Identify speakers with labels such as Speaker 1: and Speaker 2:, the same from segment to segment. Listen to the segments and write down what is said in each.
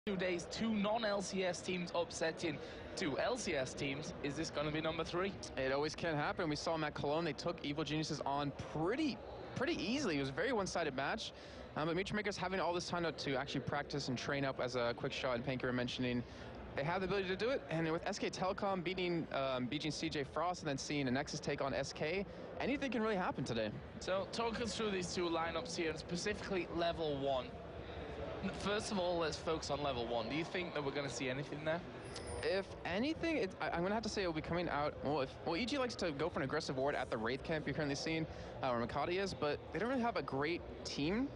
Speaker 1: 2 days, 2 non-LCS teams upsetting 2 LCS teams. Is this going to be number 3?
Speaker 2: It always can happen. We saw them at Cologne. They took Evil Geniuses on pretty easily. It was a very one-sided match. But MYM having all this time to actually practice and train up, as a quick shot and Panky were mentioning, they have the ability to do it. And with SK Telecom beating CJ Frost and then seeing a Nexus take on SK, anything can really happen today.
Speaker 1: So talk us through these 2 lineups here, and specifically level 1. First of all, let's focus on level 1. Do you think that we're going to see anything there?
Speaker 2: If anything, I'm going to have to say it will be coming out. Well, EG likes to go for an aggressive ward at the Wraith camp you're currently seeing, where Makati is, but they don't really have a great team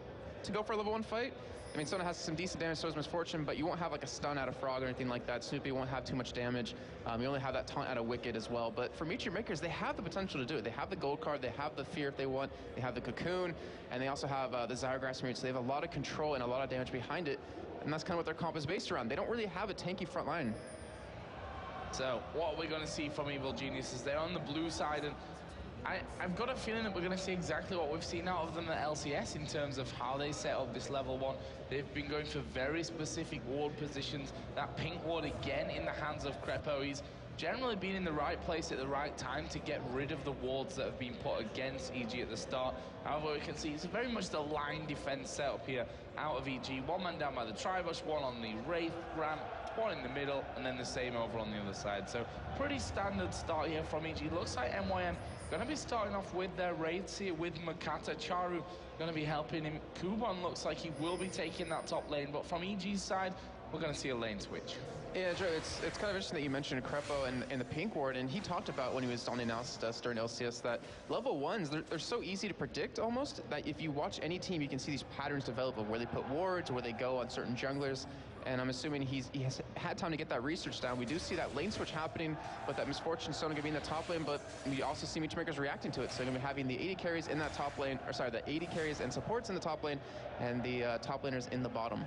Speaker 2: to go for a level 1 fight. I mean, Sona has some decent damage, so is Misfortune, but you won't have like a stun out of Frog or anything like that. Snoopy won't have too much damage. You only have that taunt out of Wicked as well. But for MYM, they have the potential to do it. They have the gold card, they have the fear if they want, they have the cocoon, and they also have the Zyrograss Mirror, so they have a lot of control and a lot of damage behind it. And that's kind of what their comp is based around. They don't really have a tanky front line.
Speaker 1: So what are we going to see from Evil Geniuses? They're on the blue side, and I've got a feeling that we're going to see exactly what we've seen out of them at LCS in terms of how they set up this level 1. They've been going for very specific ward positions. That pink ward again in the hands of Crepo. He's generally been in the right place at the right time to get rid of the wards that have been put against EG at the start. However, we can see it's very much the line defense setup here out of EG. 1 man down by the Tribush, 1 on the Wraith ramp, 1 in the middle, and then the same over on the other side. So pretty standard start here from EG. Looks like MYM going to be starting off with their Wraiths here with Makata. Charu going to be helping him. Kuban looks like he will be taking that top lane, but from EG's side, we're going to see a lane switch.
Speaker 2: Yeah, Joe, it's kind of interesting that you mentioned Crepo and the pink ward, and he talked about when he was on the analysis desk during LCS that level 1s, they're so easy to predict almost, that if you watch any team, you can see these patterns develop of where they put wards, or where they go on certain junglers, and I'm assuming he has had time to get that research down. We do see that lane switch happening, but that Misfortune Sona going to be in the top lane, but we also see MYM reacting to it, so they're going to be having the 80 carries in that top lane, or sorry, the 80 carries and supports in the top lane, and the top laners in the bottom.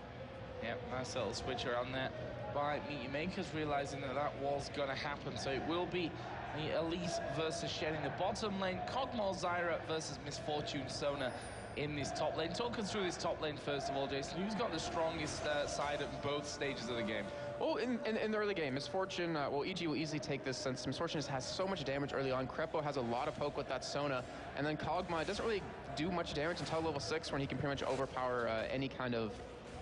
Speaker 1: Yep, nice little switch around there by MYM, realizing that that was going to happen. So it will be the Elise versus Shen in the bottom lane, Kog'Maw Zyra versus Misfortune Sona in this top lane. Talk us through this top lane first of all, Jason. Who's got the strongest side at both stages of the game?
Speaker 2: Well, in the early game, Misfortune, well, EG will easily take this since Misfortune has so much damage early on. Crepo has a lot of poke with that Sona, and then Kog'Maw doesn't really do much damage until level 6, when he can pretty much overpower any kind of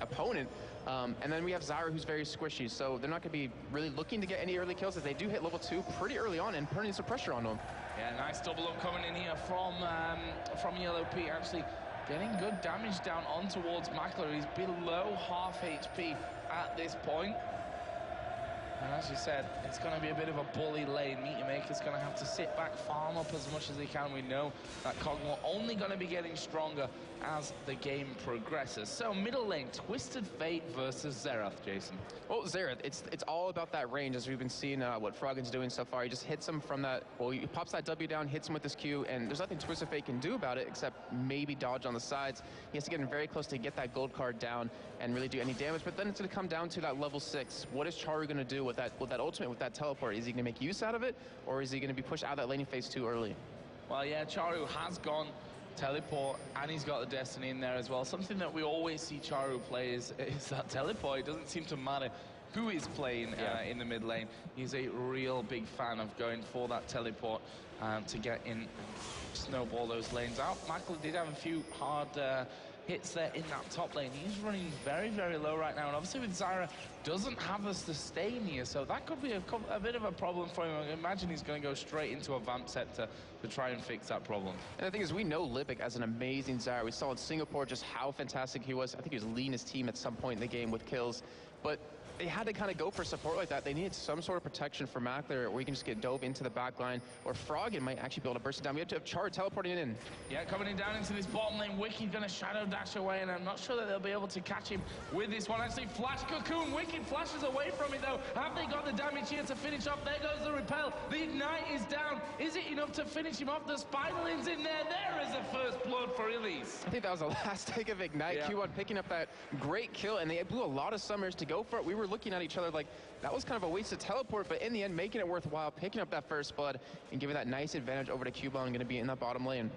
Speaker 2: opponent. And then we have Zyra, who's very squishy, so they're not going to be really looking to get any early kills, as they do hit level 2 pretty early on and putting some pressure on them. Yeah,
Speaker 1: nice double up coming in here from Yellow P, actually getting good damage down on towards Makler. He's below half HP at this point. And as you said, it's going to be a bit of a bully lane. MYM's going to have to sit back, farm up as much as he can. We know that Kog'Maw only going to be getting stronger as the game progresses. So middle lane, Twisted Fate versus Xerath, Jason.
Speaker 2: Well, Xerath, it's all about that range, as we've been seeing what Froggen's doing so far. He just hits him from that, well, he pops that W down, hits him with his Q, and there's nothing Twisted Fate can do about it except maybe dodge on the sides. He has to get in very close to get that gold card down and really do any damage, but then it's going to come down to that level 6. What is Charu going to do with that ultimate, with that teleport? Is he going to make use out of it, or is he going to be pushed out of that laning phase too early?
Speaker 1: Well, yeah, Charu has gone teleport, and he's got the Destiny in there as well. Something that we always see Charu play is that teleport. It doesn't seem to matter who is playing in the mid lane. He's a real big fan of going for that teleport to get in and snowball those lanes out. Michael did have a few hard hits there in that top lane. He's running very, very low right now, and obviously with Zyra, doesn't have the sustain here, so that could be a bit of a problem for him. I imagine he's going to go straight into a vamp set to try and fix that problem.
Speaker 2: And the thing is, we know Lipic as an amazing Zyra. We saw in Singapore just how fantastic he was. I think he was leading his team at some point in the game with kills, but they had to kind of go for support like that. They needed some sort of protection for Makler, where you can just get dove into the back line, or Froggen might actually be able to burst it down. We have to have Char teleporting in.
Speaker 1: Yeah, coming in down into this bottom lane. Wicked going to shadow dash away, and I'm not sure that they'll be able to catch him with this one. Actually, Flash Cocoon. Wicked flashes away from it, though. Have they got the damage here to finish off? There goes the repel. The Ignite is down. Is it enough to finish him off? The Spinalin's in there. There is a first blood for Elise.
Speaker 2: I think that was the last take of Ignite. Yeah. Q1 picking up that great kill, and they blew a lot of summers to go for it. We were looking at each other like, that was kind of a wasted teleport, but in the end, making it worthwhile, picking up that first blood, and giving that nice advantage over to Cuban, going to be in that bottom lane.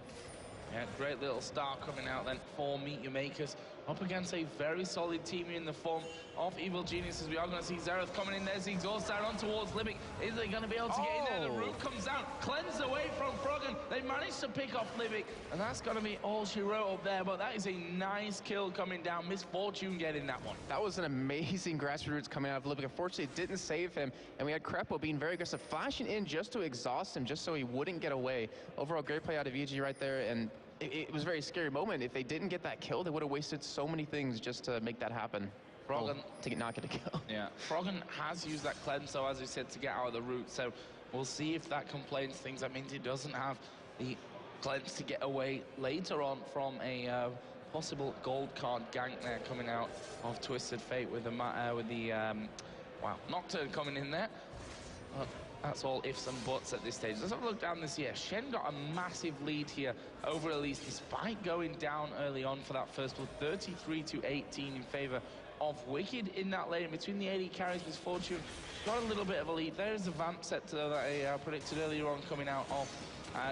Speaker 1: Yeah, great little start coming out then for MYM. up against a very solid team in the form of Evil Geniuses. We are going to see Xerath coming in. There's the exhaust down on towards Libic. Is they going to be able to get in there? The root comes down, cleansed away from Froggen. They managed to pick off Libic, and that's going to be all she wrote up there. But that is a nice kill coming down. Misfortune getting that one.
Speaker 2: That was an amazing grassroots coming out of Libic. Unfortunately, it didn't save him, and we had Crepo being very aggressive, flashing in just to exhaust him, just so he wouldn't get away. Overall, great play out of EG right there, and it was a very scary moment. If they didn't get that kill, they would have wasted so many things just to make that happen.
Speaker 1: Froggen
Speaker 2: to not get a kill.
Speaker 1: Yeah, Froggen has used that cleanse, so as we said, to get out of the root. So we'll see if that complains things. That means he doesn't have the cleanse to get away later on from a possible gold card gank there coming out of Twisted Fate with the wow, Nocturne coming in there. That's all ifs and buts at this stage. Let's have a look down this year. Shen got a massive lead here over Elise, despite going down early on for that first blood, 33-18 in favor of Wicked in that lane. Between the AD carries, Misfortune got a little bit of a lead. There's the vamp set that I predicted earlier on coming out of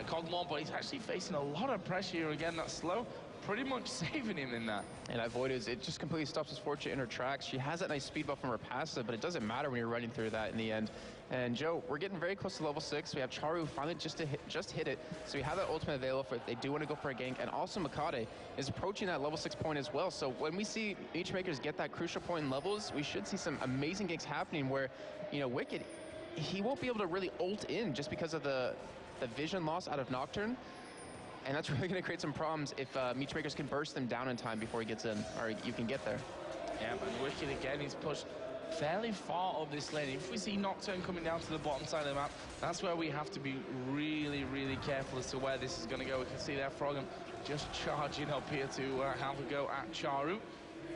Speaker 1: Cogmore, but he's actually facing a lot of pressure here again. That slow pretty much saving him in that. And that Void it just completely stops Misfortune in her tracks. She has that nice speed buff from her passive, but it doesn't matter when you're running through that in the end. And Joe, we're getting very close to level 6. We have Charu finally just hit it, so we have that ultimate available for if they do want to go for a gank. And also Makade is approaching that level 6 point as well. So when we see Makers get that crucial point in levels, we should see some amazing ganks happening where, you know, Wicked, he won't be able to really ult in just because of the vision loss out of Nocturne. And that's really going to create some problems if Makers can burst them down in time before he gets in, or you can get there. Yeah, but Wicked again, he's pushed fairly far up this lane. If we see Nocturne coming down to the bottom side of the map, that's where we have to be really, really careful as to where this is going to go. We can see there Froggen just charging up here to have a go at Charu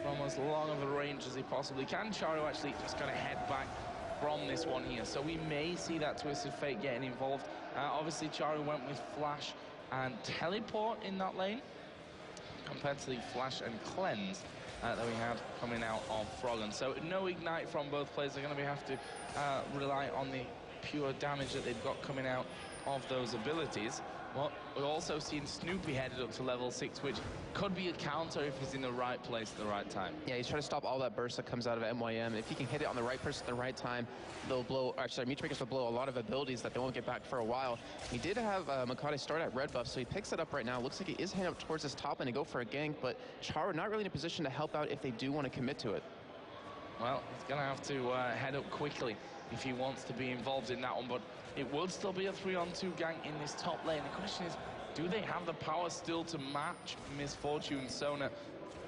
Speaker 1: from as long of a range as he possibly can. Charu actually just going to head back from this one here. So we may see that Twisted Fate getting involved. Obviously, Charu went with Flash and Teleport in that lane compared to the Flash and Cleanse that we had coming out of Froggen. So no Ignite from both players. They're going to have to rely on the pure damage that they've got coming out of those abilities. But we're also seeing Snoopy headed up to level 6, which could be a counter if he's in the right place at the right time. Yeah, he's trying to stop all that burst that comes out of MYM. If he can hit it on the right person at the right time, they'll blow, actually, Makers will blow a lot of abilities that they won't get back for a while. He did have Makade start at red buff, so he picks it up right now. Looks like he is heading up towards this top lane to go for a gank, but Charu not really in a position to help out if they do want to commit to it. Well, he's going to have to head up quickly if he wants to be involved in that one, but it would still be a 3-on-2 gank in this top lane. The question is, do they have the power still to match Misfortune Sona?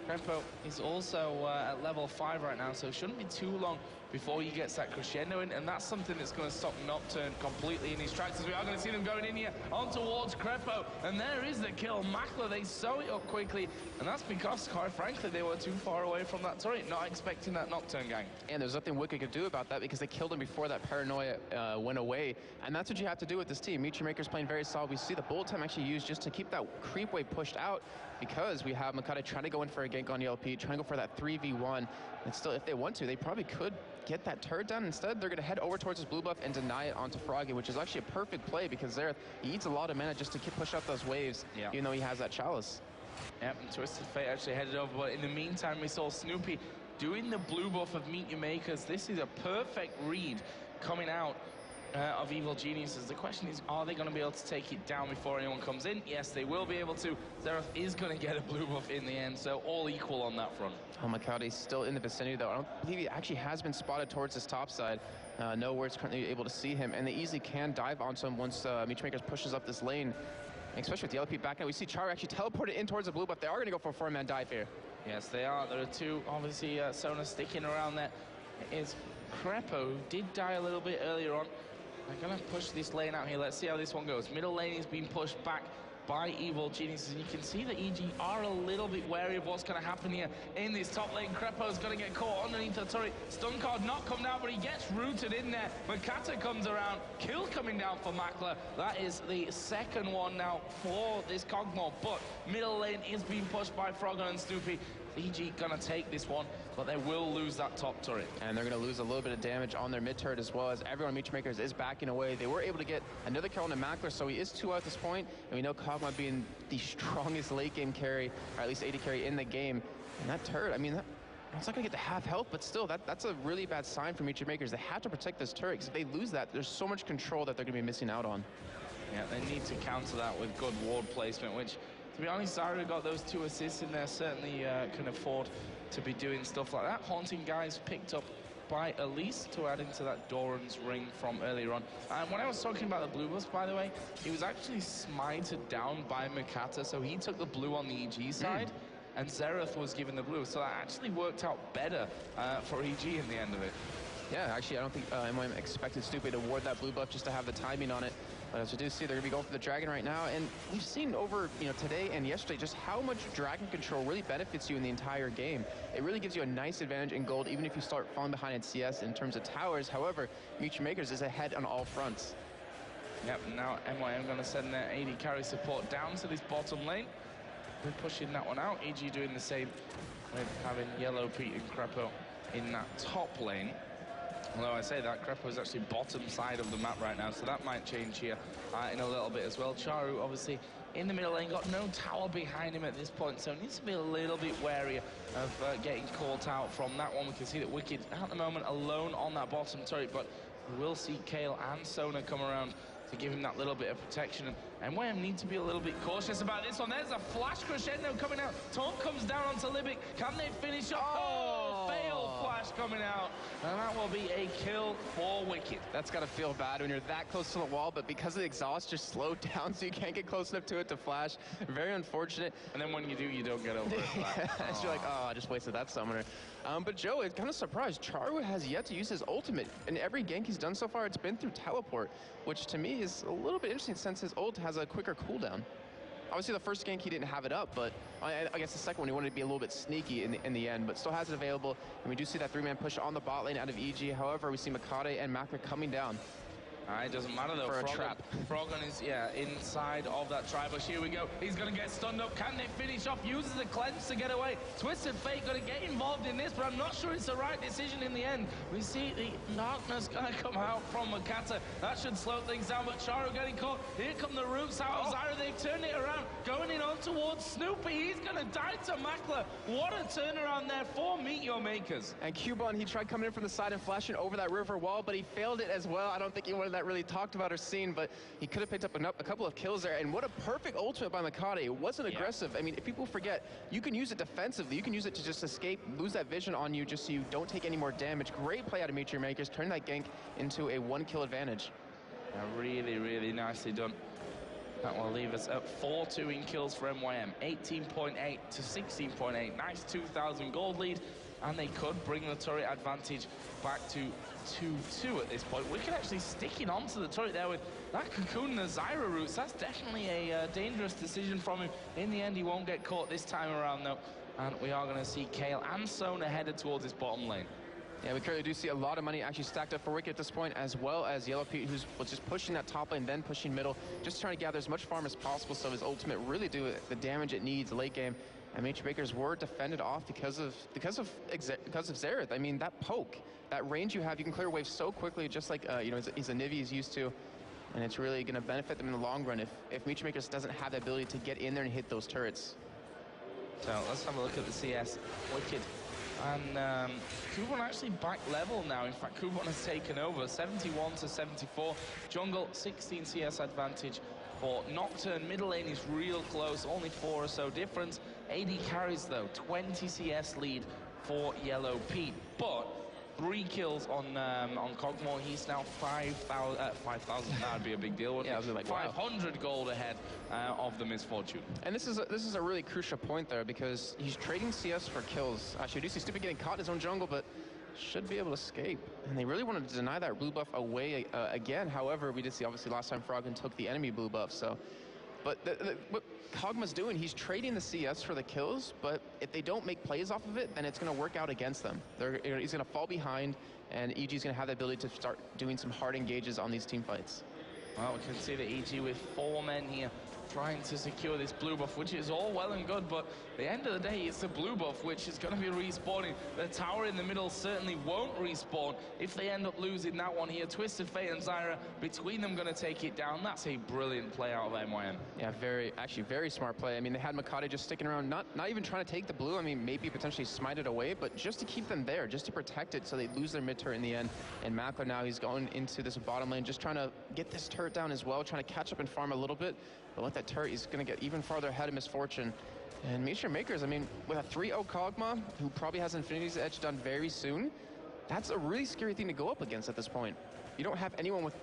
Speaker 1: Crepo is also at level 5 right now, so it shouldn't be too long before he gets that crescendo in, and that's something that's going to stop Nocturne completely in his tracks, as we are going to see them going in here on towards Crepo, and there is the kill. Makler, they sew it up quickly, and that's because, quite frankly, they were too far away from that turret, not expecting that Nocturne gang. And there's nothing Wicked could do about that because they killed him before that paranoia went away, and that's what you have to do with this team. Makers playing very solid. We see the bullet time actually used just to keep that creep wave pushed out, because we have Makade trying to go in for a gank on ELP, trying to go for that 3v1, and still, if they want to, they probably could get that turret down. Instead, they're going to head over towards his blue buff and deny it onto Froggy, which is actually a perfect play because Xerath, he eats a lot of mana just to push out those waves, even though he has that chalice. Yep, and Twisted Fate actually headed over, but in the meantime, we saw Snoopy doing the blue buff of Meet Your Makers. This is a perfect read coming out of Evil Geniuses. The question is, are they going to be able to take it down before anyone comes in? Yes, they will be able to. Xerath is going to get a blue buff in the end, so all equal on that front. Oh, Makade's still in the vicinity, though. I don't believe he actually has been spotted towards his top side. Nowhere's currently able to see him, and they easily can dive onto him once Makers pushes up this lane, especially with the LP back now. We see Charu actually teleported in towards the blue buff. They are going to go for a 4-man dive here. Yes, they are. There are two, obviously, Sona sticking around there. It is Crepo, who did die a little bit earlier on. They're going to push this lane out here. Let's see how this one goes. Middle lane is being pushed back by Evil Geniuses, and you can see that EG are a little bit wary of what's going to happen here in this top lane. Crepo's going to get caught underneath the turret. Stun card not come down, but he gets rooted in there. Makata comes around. Kill coming down for Makler. That is the second one now for this Cogmore, but middle lane is being pushed by Froggen and Snoopy. EG gonna take this one, but they will lose that top turret. And they're gonna lose a little bit of damage on their mid turret as well, as everyone Makers is backing away. They were able to get another kill on the Makler, so he is 2 out at this point, and we know Kogma being the strongest late game carry, or at least AD carry in the game.
Speaker 2: And that turret, I mean, it's not going to get to half health, but still, that's a really bad sign for Meteor Makers. They have to protect this turret, because if they lose that, there's so much control that they're going to be missing out on.
Speaker 1: Yeah, they need to counter that with good ward placement, which, to be honest, Zyra got those 2 assists in there, certainly can afford to be doing stuff like that. Haunting Guys picked up by Elise to add into that Doran's ring from earlier on. And when I was talking about the blue buffs, by the way, he was actually smited down by Mikata, so he took the blue on the EG side, and Xerath was given the blue, so that actually worked out better for EG in the end of it.
Speaker 2: Yeah, actually, I don't think MYM expected Stupid to award that blue buff just to have the timing on it. But as we do see, they're going to be going for the Dragon right now. And we've seen over today and yesterday just how much Dragon control really benefits you in the entire game. It really gives you a nice advantage in gold, even if you start falling behind in CS in terms of towers. However, Meteor Makers is ahead on all fronts.
Speaker 1: Yep, now MYM going to send their AD carry support down to this bottom lane. They're pushing that one out. EG doing the same with having Yellow, Pete, and Crepo in that top lane. Although I say that, Crepo is actually bottom side of the map right now, so that might change here in a little bit as well. Charu, obviously, in the middle lane, got no tower behind him at this point, so needs to be a little bit wary of getting caught out from that one. We can see that Wicked, at the moment, alone on that bottom turret, but we will see Kale and Sona come around to give him that little bit of protection. And MYM need to be a little bit cautious about this one. There's a flash crescendo coming out. Taunt comes down onto Libic. Can they finish off? Oh, failed flash coming out. And that will be a kill for Wicked.
Speaker 2: That's got to feel bad when you're that close to the wall, but because of the exhaust, just slowed down so you can't get close enough to it to flash. Very unfortunate.
Speaker 1: And then when you do, you don't get over it.
Speaker 2: And you're like, oh, I just wasted that summoner. But Joe, it's kind of surprised. Charu has yet to use his ultimate. In every gank he's done so far, it's been through teleport, which to me is a little bit interesting since his ult has a quicker cooldown. Obviously, the first gank he didn't have it up, but I guess the second one he wanted to be a little bit sneaky in the end, but still has it available. And we do see that 3-man push on the bot lane out of EG. However, we see Mikade and Macra coming down.
Speaker 1: It doesn't matter though.
Speaker 2: For a trap.
Speaker 1: Frogon is, inside of that tri-bush. Here we go. He's going to get stunned up. Can they finish off? Uses the cleanse to get away. Twisted Fate going to get involved in this, but I'm not sure it's the right decision in the end. We see the darkness going to come out from Mikata. That should slow things down, but Charu getting caught. Here come the roots out of Zyra. They've turned it around. Going in on towards Snoopy. He's going to die to Makla. What a turnaround there for Meteor Makers.
Speaker 2: And Cubon, he tried coming in from the side and flashing over that river wall, but he failed it as well. I don't think he wanted that really talked about or seen, but he could have picked up a couple of kills there. And what a perfect ultimate by Mikade. It wasn't aggressive. I mean, if people forget, you can use it defensively. You can use it to just escape, lose that vision on you just so you don't take any more damage. Great play out of Meteor Makers, turning that gank into a 1-kill advantage.
Speaker 1: Really, really nicely done. That will leave us at 4-2 in kills for MYM. 18.8 to 16.8. Nice 2,000 gold lead. And they could bring the turret advantage back to 2-2 at this point. Wicked actually sticking onto the turret there with that Cocoon and the Zyra roots. That's definitely a dangerous decision from him. In the end, he won't get caught this time around, though. And we are going to see Kale and Sona headed towards this bottom lane.
Speaker 2: Yeah, we currently do see a lot of money actually stacked up for Wicked at this point, as well as Yellow Pete, who was just pushing that top lane, then pushing middle, just trying to gather as much farm as possible so his ultimate really do the damage it needs late game. And Meteor Makers were defended off because of Xerath. I mean, that poke, that range you have, you can clear waves so quickly, just like he's a Nivy is used to, and it's really going to benefit them in the long run if Meteor Makers doesn't have the ability to get in there and hit those turrets.
Speaker 1: So let's have a look at the CS. Wicked. And Kubon actually back level now. In fact, Kubon has taken over 71 to 74. Jungle 16 CS advantage for Nocturne. Middle lane is real close, only 4 or so difference. AD carries though, 20 CS lead for Yellow Pete. But 3 kills on Cogmore. He's now 5,000. That'd be a big deal, wouldn't it?
Speaker 2: Yeah, like
Speaker 1: 500 gold ahead of the Misfortune.
Speaker 2: And this is a really crucial point there because he's trading CS for kills. Actually, do see Stupid getting caught in his own jungle, but should be able to escape. And they really wanted to deny that blue buff away again. However, we did see obviously last time Froggen took the enemy blue buff. So, but what Kogma's doing, he's trading the CS for the kills, but if they don't make plays off of it, then it's going to work out against them. He's going to fall behind, and EG's going to have the ability to start doing some hard engages on these team fights.
Speaker 1: Well, we can see the EG with 4 men here trying to secure this blue buff, which is all well and good, but at the end of the day, it's the blue buff which is going to be respawning. The tower in the middle certainly won't respawn if they end up losing that one here. Twisted Fate and Zyra, between them, going to take it down. That's a brilliant play out of MYM.
Speaker 2: Yeah, actually very smart play. I mean, they had Makati just sticking around, not even trying to take the blue. I mean, maybe potentially smite it away, but just to keep them there, just to protect it so they lose their mid turret in the end. And Mackler now, he's going into this bottom lane, just trying to get this turret down as well, trying to catch up and farm a little bit. But with that turret, he's going to get even farther ahead of Misfortune. And Mishra Makers, I mean, with a 3-0 Kog'Maw, who probably has Infinity's Edge done very soon, that's a really scary thing to go up against at this point. You don't have anyone with...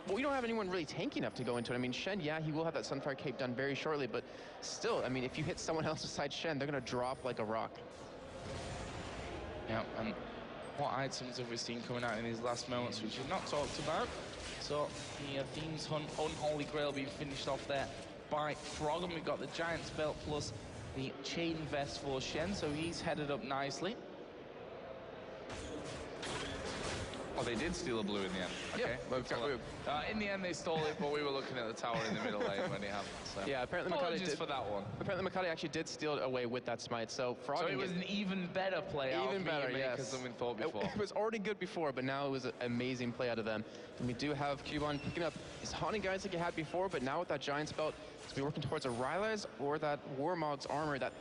Speaker 2: Well, we don't have anyone really tanky enough to go into it. I mean, Shen, yeah, he will have that Sunfire Cape done very shortly, but still, I mean, if you hit someone else besides Shen, they're going to drop like a rock.
Speaker 1: Yeah, and what items have we seen coming out in these last moments, which is not talked about? So, the Themes Hunt Unholy Grail being finished off there by Frog, and we've got the Giant's Belt plus the Chain Vest for Shen, so he's headed up nicely. Oh, they did steal a blue in the end. Okay.
Speaker 2: Yeah,
Speaker 1: in the end, they stole it, but we were looking at the tower in the middle lane when it happened. So.
Speaker 2: Yeah, apparently Makati did
Speaker 1: for that one.
Speaker 2: Apparently Makati actually did steal it away with that smite. So Frog.
Speaker 1: So it was an even better play out of MYM
Speaker 2: yes.
Speaker 1: than we thought before.
Speaker 2: It was already good before, but now it was an amazing play out of them. And we do have Cubon picking up his haunting guys like he had before, but now with that Giant's Belt, to be working towards a Rylai's or that Warmog's armor that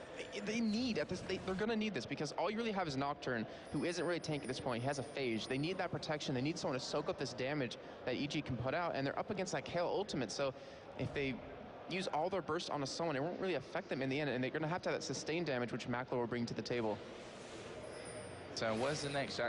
Speaker 2: they need at this. They're going to need this because all you really have is Nocturne, who isn't really tanky at this point. He has a Phage. They need that protection. They need someone to soak up this damage that EG can put out, and they're up against that Kale ultimate. So if they use all their bursts on someone, it won't really affect them in the end, and they're going to have that sustained damage, which Mackler will bring to the table.
Speaker 1: So where's the next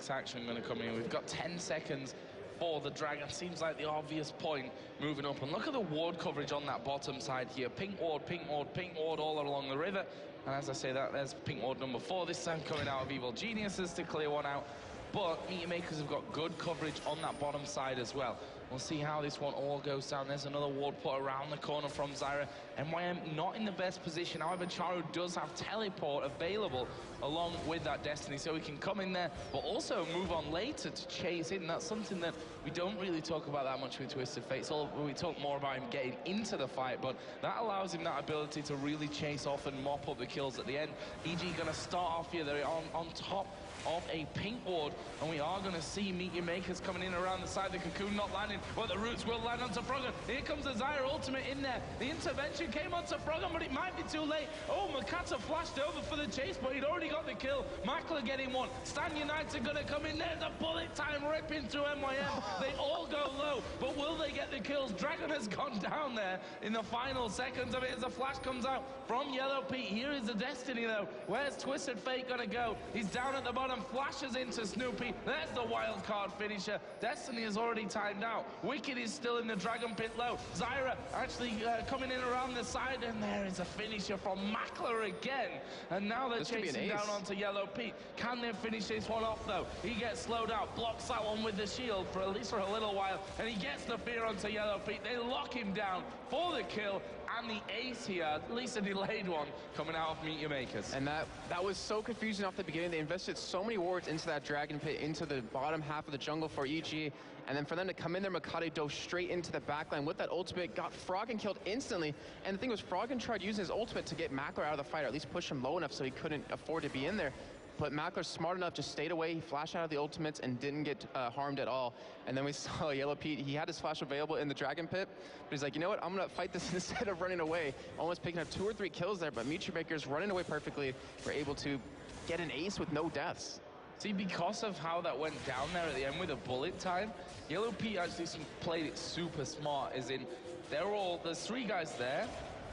Speaker 1: action going to come in? We've got 10 seconds for the Dragon. Seems like the obvious point moving up. And look at the ward coverage on that bottom side here. Pink ward, pink ward, pink ward all along the river. And as I say that, there's pink ward number 4. This time coming out of Evil Geniuses to clear one out. But Meteor Makers have got good coverage on that bottom side as well. We'll see how this one all goes down. There's another ward put around the corner from Zyra. MYM not in the best position. However, Charu does have teleport available along with that Destiny, so he can come in there, but also move on later to chase in. That's something that we don't really talk about that much with Twisted Fate. So we talk more about him getting into the fight, but that allows him that ability to really chase off and mop up the kills at the end. EG going to start off here. They're on top of a pink ward, and we are going to see Meteor Makers coming in around the side. The cocoon not landing, but the roots will land onto Froggen. Here comes the Zyra ultimate in there. The intervention came onto Froggen, but it might be too late. Oh, Makata flashed over for the chase, but he'd already got the kill. Mackler getting one. Stan United going to come in there. The bullet time ripping through MYM. They all go low, but will they get the kills? Dragon has gone down there in the final seconds of it as the flash comes out from Yellow Pete. Here is the Destiny, though. Where's Twisted Fate going to go? He's down at the bottom. Flashes into Snoopy. There's the wild card finisher. Destiny is already timed out. Wicked is still in the Dragon Pit low. Zyra actually coming in around the side, and there is a finisher from Mackler again. And now they're chasing down onto Yellow Pete. Can they finish this one off, though? He gets slowed out, blocks that one with the shield for at least for a little while, and he gets the fear onto Yellow Pete. They lock him down for the kill, and the ace here, at least a delayed one, coming out of Meteor Makers.
Speaker 2: And that was so confusing off the beginning. They invested so many wards into that Dragon Pit, into the bottom half of the jungle for EG, and then for them to come in there, Makati dove straight into the backline with that ultimate, got Froggen killed instantly. And the thing was, Froggen tried using his ultimate to get Mackler out of the fight, or at least push him low enough so he couldn't afford to be in there. But Mackler, smart enough, just stayed away. He flashed out of the ultimates and didn't get harmed at all. And then we saw Yellow Pete. He had his flash available in the Dragon Pit, but he's like, you know what? I'm going to fight this instead of running away. Almost picking up 2 or 3 kills there, but Meteor Makers running away perfectly. Were able to get an ace with no deaths.
Speaker 1: See, because of how that went down there at the end with a bullet time, Yellow Pete actually played it super smart, as in, there's 3 guys there,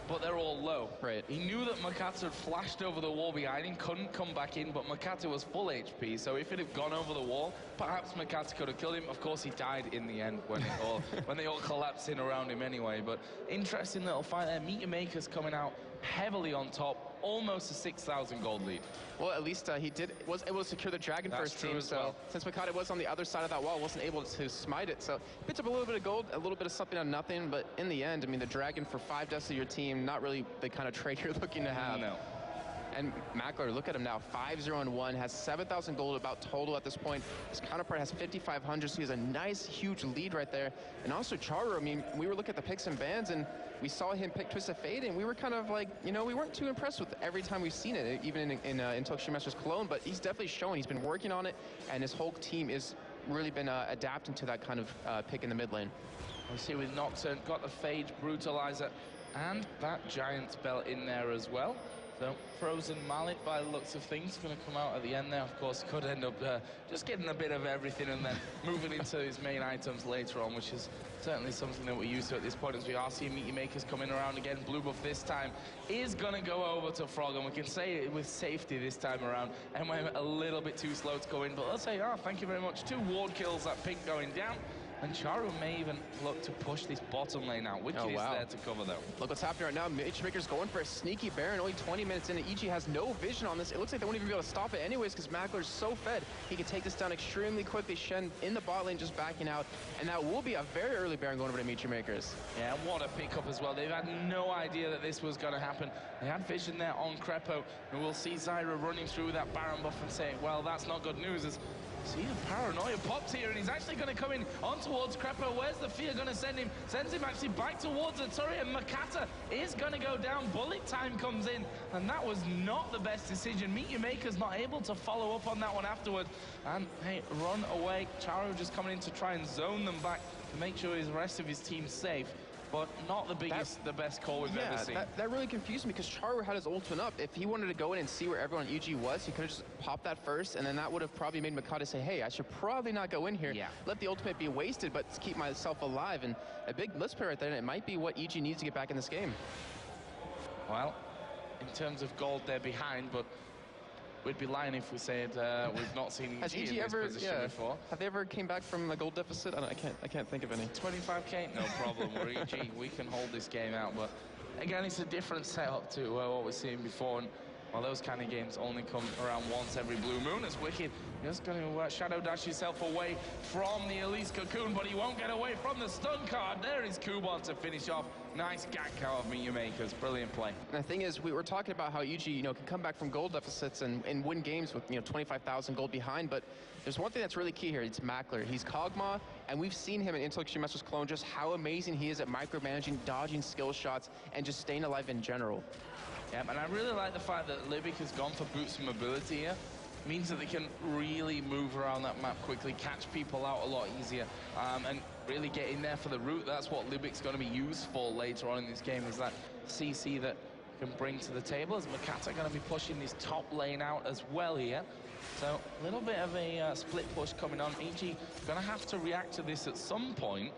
Speaker 1: but they're all low.
Speaker 2: Right.
Speaker 1: He knew that Makata had flashed over the wall behind him, couldn't come back in, but Makata was full HP, so if it had gone over the wall, perhaps Makata could have killed him. Of course, he died in the end when they all collapsed in around him anyway, but interesting little fight there. Meteor Makers coming out heavily on top, almost a 6,000 gold lead.
Speaker 2: Well, at least he was able to secure the Dragon for his team. So since Makata was on the other side of that wall, wasn't able to smite it. So he picked up a little bit of gold, a little bit of something on nothing. But in the end, I mean, the Dragon for 5 deaths of your team, not really the kind of trade you're looking to have.
Speaker 1: No.
Speaker 2: And Mackler, look at him now, 5-0-1, has 7,000 gold about total at this point. His counterpart has 5,500, so he has a nice, huge lead right there. And also Charu, I mean, we were looking at the picks and bans, and we saw him pick Twisted Fate, and we were kind of like, you know, we weren't too impressed with every time we've seen it, even in Intel Extreme Masters Cologne, but he's definitely shown he's been working on it, and his whole team is really been adapting to that kind of pick in the mid lane.
Speaker 1: We see with Nocturne, got the Phage Brutalizer, and that Giant's Belt in there as well. So Frozen Mallet, by the looks of things, going to come out at the end there. Of course, could end up just getting a bit of everything and then moving into his main items later on, which is certainly something that we're used to at this point, as we are seeing Meteor Makers coming around again. Blue buff this time is going to go over to Frog, and we can say it with safety this time around. MYM a little bit too slow to go in, but let's say, thank you very much. 2 ward kills, that pink going down. And Charu may even look to push this bottom lane out. Wiki is there to cover, though. Look
Speaker 2: what's happening right now. Matchmaker's going for a sneaky Baron. Only 20 minutes in, and EG has no vision on this. It looks like they won't even be able to stop it anyways because Mackler's so fed. He can take this down extremely quickly. Shen in the bot lane just backing out. And that will be a very early Baron going over to Matchmakers.
Speaker 1: Yeah, what a pickup as well. They've had no idea that this was going to happen. They had vision there on Crepo. And we'll see Zyra running through that Baron buff and saying, well, that's not good news. As see the paranoia pops here, and he's actually going to come in on towards Crepo. Where's the fear going to send him? Sends him actually back towards the turret, and Makata is going to go down. Bullet time comes in, and that was not the best decision. Meteor Maker's not able to follow up on that one afterward. And hey, run away. Charu just coming in to try and zone them back to make sure the rest of his team's safe. But not the biggest, the best call we've ever seen.
Speaker 2: That really confused me because Charu had his ultimate up. If he wanted to go in and see where everyone on EG was, he could have just popped that first, and then that would have probably made Makata say, hey, I should probably not go in here.
Speaker 1: Yeah.
Speaker 2: Let the ultimate be wasted, but keep myself alive. And a big blitz play right there, and it might be what EG needs to get back in this game.
Speaker 1: Well, in terms of gold, they're behind, but we'd be lying if we said we've not seen EG in this position before.
Speaker 2: Have they ever came back from a gold deficit? I can't think of any.
Speaker 1: 25k, no problem. We're EG. We can hold this game out, but again, it's a different setup to what we're seeing before. And well, those kind of games only come around once every blue moon. As Wicked just going to shadow dash himself away from the Elise Cocoon, but he won't get away from the stun card. There is Kuban to finish off. Nice gank out of Meteor Makers. Brilliant play.
Speaker 2: And the thing is, we were talking about how EG, can come back from gold deficits and win games with 25,000 gold behind, but there's one thing that's really key here. It's Mackler. He's Kog'Maw, and we've seen him in Intel Extreme Masters Cologne just how amazing he is at micromanaging, dodging skill shots, and just staying alive in general.
Speaker 1: Yeah, and I really like the fact that Libic has gone for boots and mobility here. Means that they can really move around that map quickly, catch people out a lot easier, and really get in there for the root. That's what Libic's going to be used for later on in this game, is that CC that can bring to the table. As Makata going to be pushing this top lane out as well here. So a little bit of a split push coming on. EG going to have to react to this at some point.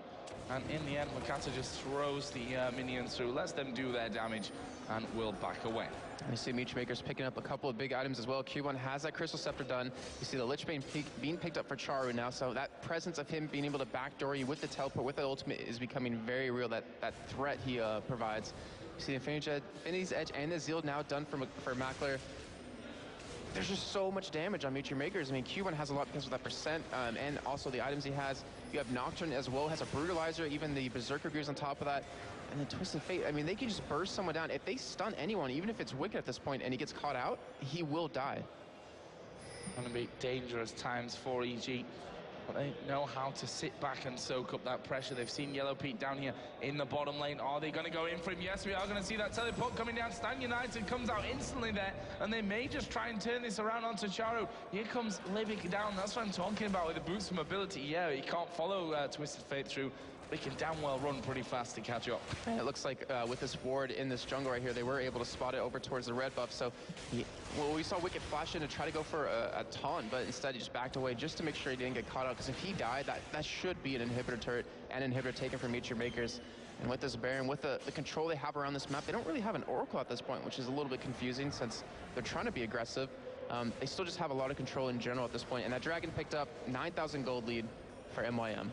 Speaker 1: And in the end, Makata just throws the minions through, lets them do their damage, and will back away.
Speaker 2: And you see Matchmaker's picking up a couple of big items as well. Q1 has that Crystal Scepter done. You see the Lich Bane being picked up for Charu now, so that presence of him being able to backdoor you with the teleport, with the ultimate, is becoming very real, that threat he provides. You see Infinity's Edge and the Zeal now done for Mackler. There's just so much damage on Meteor Makers. I mean, Q1 has a lot because of that percent, and also the items he has. You have Nocturne as well, has a Brutalizer, even the Berserker Gears on top of that. And then Twisted Fate, I mean, they can just burst someone down. If they stun anyone, even if it's Wicked at this point, and he gets caught out, he will die.
Speaker 1: Going to be dangerous times for EG. But they know how to sit back and soak up that pressure. They've seen Yellow Pete down here in the bottom lane. Are they going to go in for him? Yes, we are going to see that teleport coming down. Stan United comes out instantly there, and they may just try and turn this around onto Charu. Here comes Libic down. That's what I'm talking about with the boost of mobility. Yeah, he can't follow Twisted Fate through. They can damn well run pretty fast to catch up.
Speaker 2: And it looks like with this ward in this jungle right here, they were able to spot it over towards the red buff. So we saw Wicked flash in to try to go for a taunt, but instead he just backed away just to make sure he didn't get caught out. Because if he died, that should be an inhibitor turret and inhibitor taken from Meteor Makers. And with this Baron, with the control they have around this map, they don't really have an Oracle at this point, which is a little bit confusing since they're trying to be aggressive. They still just have a lot of control in general at this point. And that Dragon picked up 9,000 gold lead for MYM.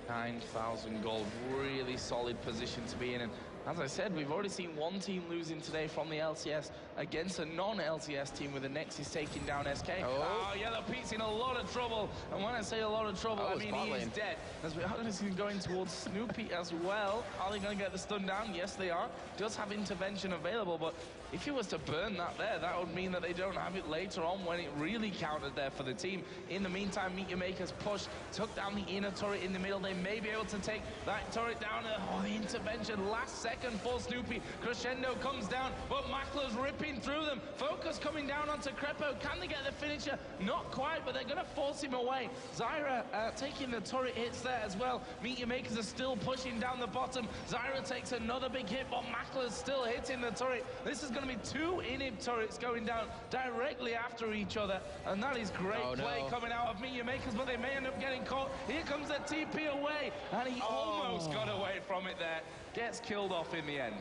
Speaker 1: 9,000 gold, really solid position to be in. And as I said, we've already seen one team losing today from the LCS. against a non-LCS team with the Nexus taking down SK. Oh, Yellow Pete's in a lot of trouble. And when I say a lot of trouble, I mean he is dead. As we are going to see him going towards Snoopy as well. Are they going to get the stun down? Yes, they are. Does have intervention available, but if he was to burn that there, that would mean that they don't have it later on when it really counted there for the team. In the meantime, Meet Your Makers push, took down the inner turret in the middle. They may be able to take that turret down. Oh, the intervention last second for Snoopy. Crescendo comes down, but Makla's ripping through them. Focus coming down onto Crepo. Can they get the finisher? Not quite, but they're going to force him away. Zyra taking the turret hits there as well. Meet Your Makers are still pushing down the bottom. Zyra takes another big hit, but Makla's still hitting the turret. This is going to be 2 inhib turrets going down directly after each other, and that is great play coming out of Meet Your Makers, but they may end up getting caught. Here comes the TP away, and he almost got away from it there. Gets killed off in the end.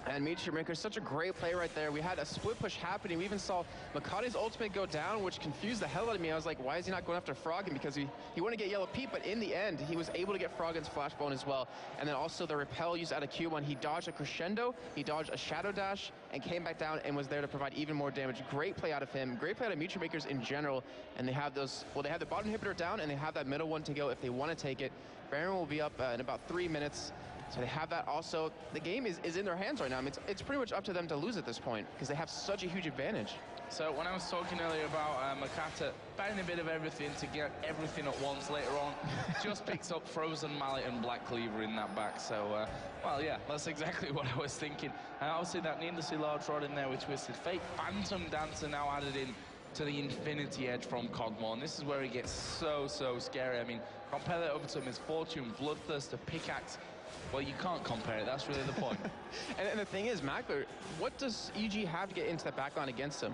Speaker 2: And Meet Your Maker, such a great play right there. We had a split push happening. We even saw Makate's ultimate go down, which confused the hell out of me. I was like, why is he not going after Froggen? Because he wanted to get Yellow Pete, but in the end, he was able to get Froggen's flashbone as well. And then also the repel used out of Q1. He dodged a Crescendo, he dodged a Shadow Dash, and came back down and was there to provide even more damage. Great play out of him. Great play out of Meet Your Makers in general. And they have those, well, they have the bottom inhibitor down, and they have that middle one to go if they want to take it. Baron will be up in about 3 minutes. So they have that also. The game is in their hands right now. I mean, it's pretty much up to them to lose at this point because they have such a huge advantage.
Speaker 1: So when I was talking earlier about Makata buying a bit of everything to get everything at once later on, just picks up Frozen Mallet and Black Cleaver in that back. So, well, yeah, that's exactly what I was thinking. And obviously that needlessly large rod in there with Twisted Fate. Phantom Dancer now added in to the Infinity Edge from Cogmore. And this is where it gets so scary. I mean, compare that over to Misfortune, Bloodthirster, Pickaxe. Well, you can't compare it. That's really the point.
Speaker 2: and the thing is, Makler, what does EG have to get into the backline against him?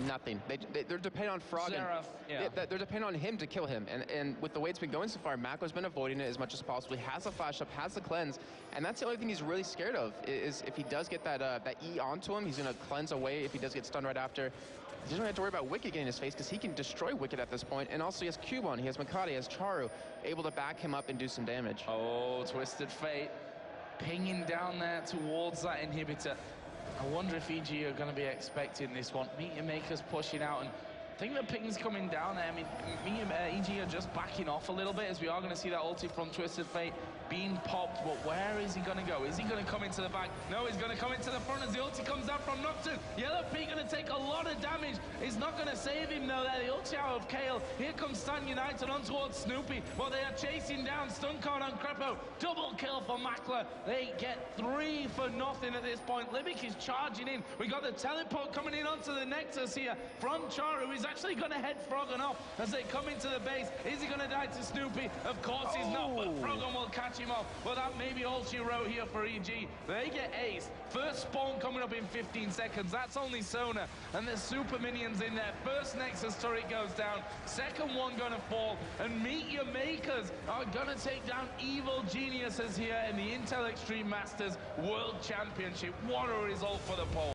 Speaker 2: Nothing. They're depending on Froggen. They're depending on him to kill him. And with the way it's been going so far, Makler's been avoiding it as much as possible. He has a flash up, has the cleanse, and that's the only thing he's really scared of, is if he does get that E onto him, he's going to cleanse away if he does get stunned right after. He doesn't have to worry about Wicked getting in his face because he can destroy Wicked at this point. And also he has Cubone, he has Makate, he has Charu, able to back him up and do some damage.
Speaker 1: Oh, Twisted Fate pinging down there towards that inhibitor. I wonder if EG are going to be expecting this one. Meet Your Makers pushing out, and I think the ping's coming down there. I mean, EG are just backing off a little bit as we are going to see that ulti from Twisted Fate being popped, but where is he going to go? Is he going to come into the back? No, he's going to come into the front as the ulti comes down from Nocturne. Yellow Pete going to take a lot of damage. He's not going to save him though there. The ulti out of Kale. Here comes Stan United on towards Snoopy. Well, they are chasing down Stun Card on Crepo. Double kill for Makler. They get 3 for nothing at this point. Libic is charging in. We got the teleport coming in onto the Nexus here from Charu, who is actually going to head Froggen off as they come into the base. Is he going to die to Snoopy? Of course he's not, but Froggen will catch him off. Well, that may be all she wrote here for EG. They get ace. First spawn coming up in 15 seconds. That's only Sona. And there's super minions in there. First Nexus turret goes down. Second one going to fall. And Meet Your Makers are going to take down Evil Geniuses here in the Intel Extreme Masters World Championship. What a result for the poll.